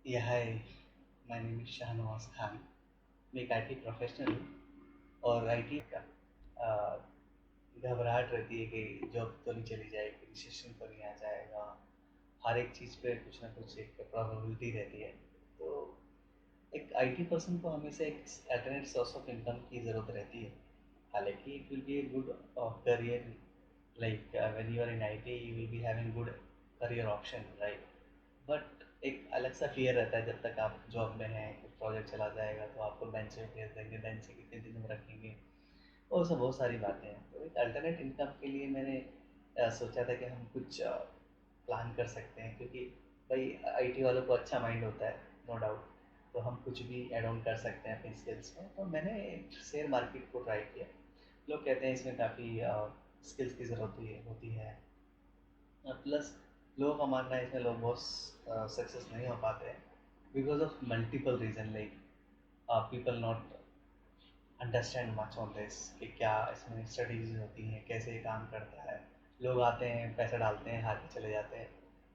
Yeah, hi. My name is Shahnawaz Khan. मैं एक IT professional हूँ और आईटी का घबराहट रहती है कि जॉब तो नहीं चली जाएगी, रिसेशन तो नहीं आ जाएगा। हर एक चीज़ पे कुछ ना कुछ एक प्रोबेबिलिटी रहती है। तो एक आईटी पर्सन को हमेशा एक अल्टरनेट सोर्स ऑफ इनकम की ज़रूरत रहती है। हालांकि it will be a good career, like when you are in IT you will be having good career option, right? But एक अलग सा फियर रहता है जब तक आप जॉब में हैं, कुछ प्रोजेक्ट चला जाएगा तो आपको बेंच पे भेज देंगे, बेंच से कितने दिन में रखेंगे, और सब बहुत सारी बातें हैं। तो एक अल्टरनेट इनकम के लिए मैंने सोचा था कि हम कुछ प्लान कर सकते हैं, क्योंकि भाई आईटी वालों को अच्छा माइंड होता है, नो डाउट। तो हम कुछ भी ऐड ऑन कर सकते हैं अपनी स्किल्स में। तो मैंने शेयर मार्केट को ट्राई किया। लोग कहते हैं इसमें काफ़ी स्किल्स की ज़रूरत होती है, प्लस लोगों का मानना है इसमें लोग बहुत सक्सेस नहीं हो पाते हैं because of multiple reason, like people not understand much on this कि क्या इसमें स्ट्रेटजीज होती हैं, कैसे ये काम करता है। लोग आते हैं, पैसा डालते हैं, हार के चले जाते हैं,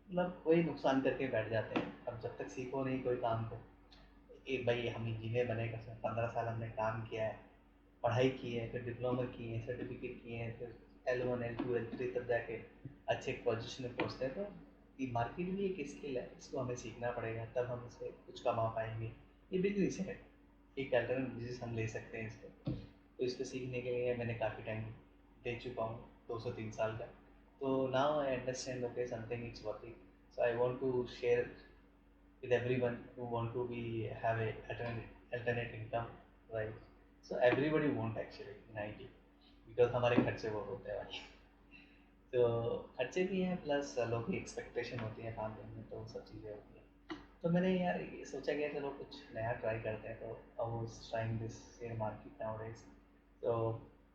मतलब वही नुकसान करके बैठ जाते हैं। अब जब तक सीखो नहीं कोई काम को, एक भाई हम इंजीनियर बने, कसम 15 साल हमने काम किया है, पढ़ाई की है, फिर डिप्लोमा किए हैं, सर्टिफिकेट किए हैं, फिर L1 L2 L3 तब जाके अच्छे एक पोजीशन में पहुंचते हैं। तो ये मार्केट भी एक स्किल है, इसको हमें सीखना पड़ेगा, तब हम इससे कुछ कमा पाएंगे। ये बिजनेस है, एक अल्टरनेट बिजनेस हम ले सकते हैं इसको। तो इसको सीखने के लिए मैंने काफ़ी टाइम दे चुका हूँ, 2 से 3 साल का। तो now I understand okay something it's working, so I want to share with everyone who want to be have a alternate income, right? So everybody want actually in IT, because हमारे खर्चे बहुत होते हैं भाई। तो खर्चे भी हैं, प्लस लोगों की एक्सपेक्टेशन होती है फैमिली में, तो वो सब चीज़ें होती हैं। तो मैंने यार ये सोचा कि चलो कुछ नया ट्राई करते हैं। तो I was trying this share market nowadays. तो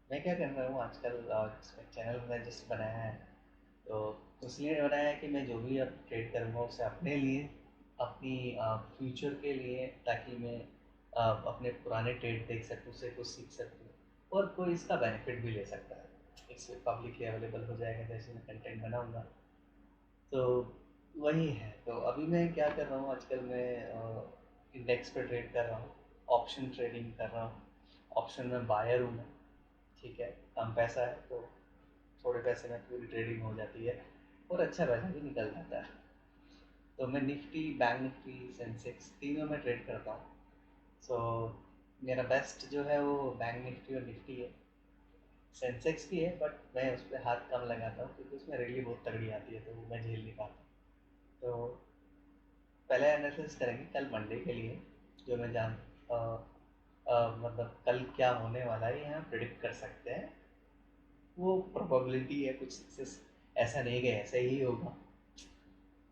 मैं क्या कर रहा हूँ आजकल, चैनल मैंने जस्ट बनाया है। तो इसलिए बनाया है कि मैं जो भी अब ट्रेड करूँगा उसे अपने लिए, अपनी फ्यूचर के लिए, ताकि मैं अपने पुराने ट्रेड देख सकूँ, उससे कुछ सीख सकूँ, और कोई इसका बेनिफिट भी ले सकता है। इससे पब्लिकली अवेलेबल हो जाएगा जैसे मैं कंटेंट बनाऊँगा। तो वही है। तो अभी मैं क्या कर रहा हूँ आजकल, मैं इंडेक्स पे ट्रेड कर रहा हूँ, ऑप्शन ट्रेडिंग कर रहा हूँ। ऑप्शन में बायर हूँ मैं, ठीक है। कम पैसा है तो थोड़े पैसे में पूरी ट्रेडिंग हो जाती है, और अच्छा पैसा भी निकल जाता है। तो मैं निफ्टी, बैंक निफ्टी, सेंसेक्स तीनों में ट्रेड करता हूँ। सो मेरा बेस्ट जो है वो बैंक निफ्टी और निफ्टी है। सेंसेक्स भी है बट मैं उस पर हाथ कम लगाता हूँ, क्योंकि उसमें रैली बहुत तगड़ी आती है, तो वो मैं झेल नहीं पाता। तो पहले एनालिसिस करेंगे कल मंडे के लिए, जो मैं अ, मतलब कल क्या होने वाला है यहाँ प्रिडिक्ट कर सकते हैं। वो प्रोबेबिलिटी है, कुछ सक्सेस ऐसा नहीं कि ऐसा ही होगा।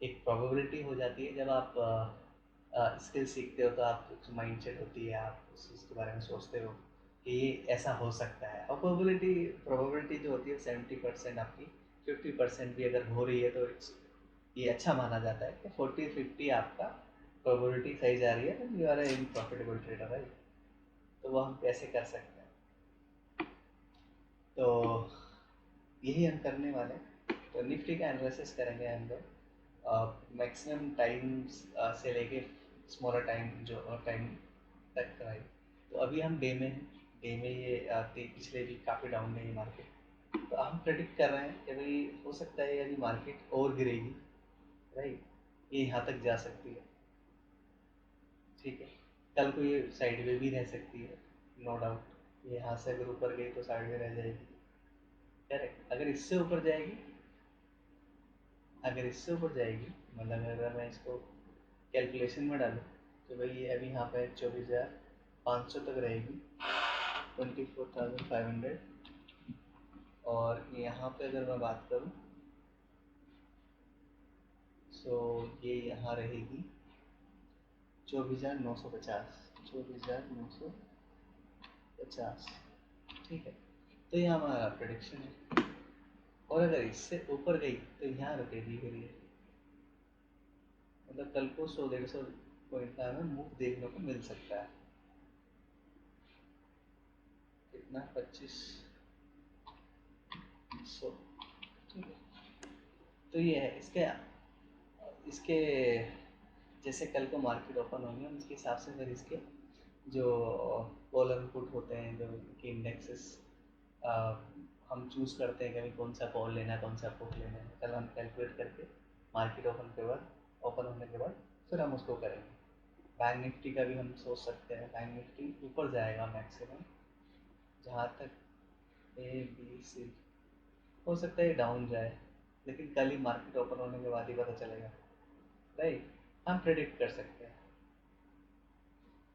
एक प्रोबेबिलिटी हो जाती है जब आप स्किल सीखते हो, तो आप कुछ माइंडसेट होती है, आप उस चीज़ के बारे में सोचते हो कि ये ऐसा हो सकता है। और प्रोबेबिलिटी जो होती है 70% आपकी, 50% भी अगर हो रही है तो ये अच्छा माना जाता है कि 40-50 आपका प्रोबेबिलिटी सही जा रही है, तो you are in profitable trader, right? तो वो हम कैसे कर सकते हैं, तो यही हम करने वाले हैं। तो निफ्टी का एनालिसिस करेंगे हम लोग, मैक्सिमम टाइम से लेके स्मॉलर टाइम जो टाइम तक का है। तो अभी हम डे में हैं। डे में ये पिछले वीक काफ़ी डाउन है ये मार्केट। तो हम प्रेडिक्ट कर रहे हैं कि भाई हो सकता है अभी मार्केट और गिरेगी, राइट? ये यहाँ तक जा सकती है, ठीक है। कल को ये साइड वे भी रह सकती है, नो डाउट। ये यहाँ से अगर ऊपर गई तो साइड वे रह जाएगी, करेक्ट। अगर इससे ऊपर जाएगी, मतलब अगर मैं इसको कैलकुलेशन में डालूँ, तो भाई ये अभी यहाँ पे 24,500 तक रहेगी, 24,500। और यहाँ पे अगर मैं बात करूँ, सो ये यहाँ रहेगी 24,950, 24,950, ठीक है। तो ये हमारा प्रडिक्शन है। और अगर इससे ऊपर गई तो यहाँ रुकेगी फिर ये, मतलब कल को 100-150 पॉइंट का हमें मूव देखने को मिल सकता है। कितना? 2500, ठीक है। तो ये है इसके इसके जैसे कल को मार्केट ओपन होंगे उसके हिसाब से फिर इसके जो कॉल एंड पुट होते हैं, जो कि इंडेक्सेस हम चूज़ करते हैं कभी कौन सा कॉल लेना है कौन सा पुट लेना है, कल हम कैलकुलेट करके मार्केट ओपन होने के बाद फिर हम उसको करेंगे। बैंक निफ्टी का भी हम सोच सकते हैं, बैंक निफ्टी ऊपर जाएगा मैक्सिमम, जहाँ तक ए बी सी, हो सकता है डाउन जाए, लेकिन कल ही मार्केट ओपन होने के बाद ही पता चलेगा, राइट। हम प्रेडिक्ट कर सकते हैं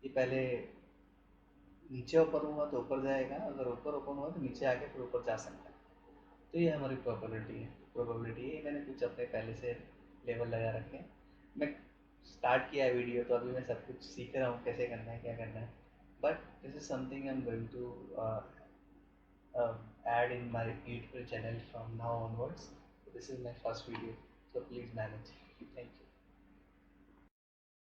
ये पहले नीचे ओपन हुआ तो ऊपर जाएगा, अगर ऊपर ओपन हुआ तो नीचे आके फिर ऊपर जा सकता है। तो ये हमारी प्रोबेबिलिटी है। मैंने कुछ अपने पहले से लेवल लगा रखे हैं। मैं स्टार्ट किया है वीडियो तो अभी मैं सब कुछ सीख रहा हूँ कैसे करना है क्या करना है, but this is something I am going to add in my YouTube channel from now onwards. So this is my first video, so please manage. Thank you.